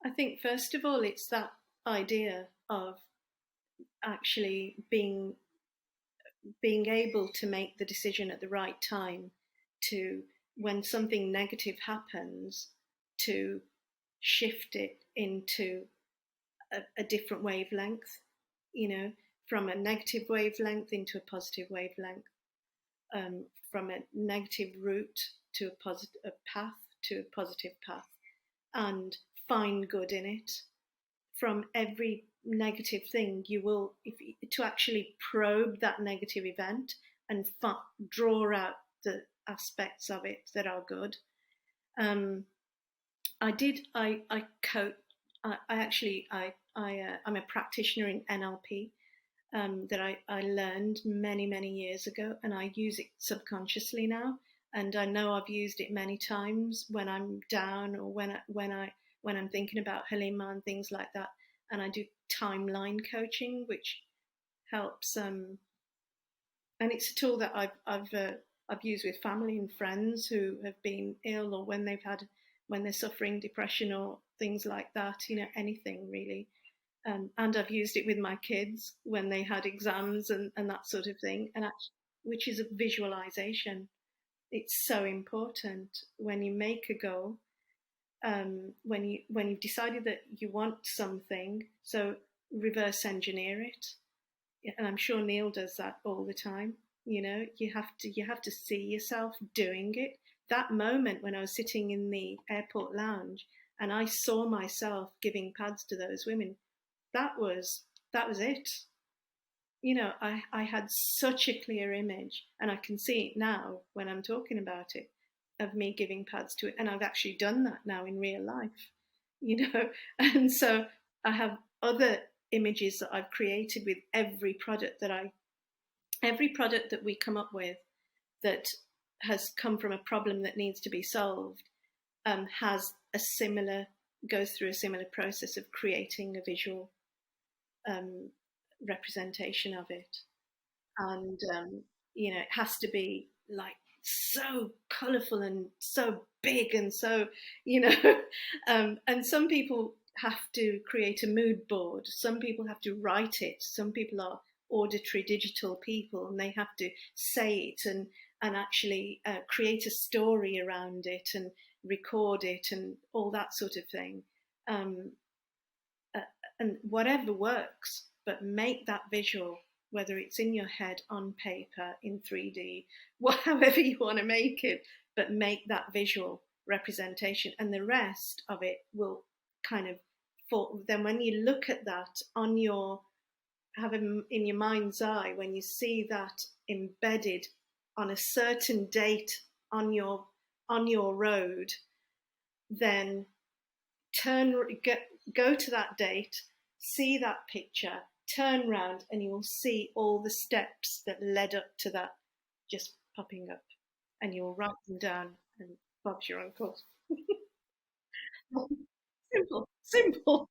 I think first of all, it's that idea of actually being able to make the decision at the right time to, when something negative happens, to shift it into a different wavelength, you know, from a negative wavelength into a positive wavelength, from a negative route to a positive path to a positive path, and find good in it. From every negative thing, you will, if to actually probe that negative event and draw out the aspects of it that are good. I coach. I actually I'm a practitioner in NLP, that I learned many years ago, and I use it subconsciously now. And I know I've used it many times when I'm down, or when I'm thinking about Halima and things like that. And I do timeline coaching, which helps. And it's a tool that I've used with family and friends who have been ill, or when they're suffering depression or things like that. You know, anything really. And I've used it with my kids when they had exams and that sort of thing, which is a visualization. It's so important when you make a goal, when you've decided that you want something. So reverse engineer it, and I'm sure Neil does that all the time. You know, you have to see yourself doing it. That moment when I was sitting in the airport lounge and I saw myself giving pads to those women, that was it. You know, I had such a clear image, and I can see it now when I'm talking about it, of me giving pads to it, and I've actually done that now in real life, you know. And so I have other images that I've created with every product that we come up with that has come from a problem that needs to be solved, has a similar goes through a similar process of creating a visual um, representation of it. And you know, it has to be like so colourful and so big and so, you know. And some people have to create a mood board, some people have to write it, some people are auditory digital people and they have to say it and actually create a story around it and record it and all that sort of thing. um, uh, and whatever works, but make that visual, whether it's in your head, on paper, in 3D, however you want to make it, but make that visual representation, and the rest of it will kind of fall. Then when you look at that on your, have in your mind's eye, when you see that embedded on a certain date on your road, then turn go to that date, see that picture, turn round, and you will see all the steps that led up to that just popping up, and you'll write them down. And Bob's your uncle. Simple, simple.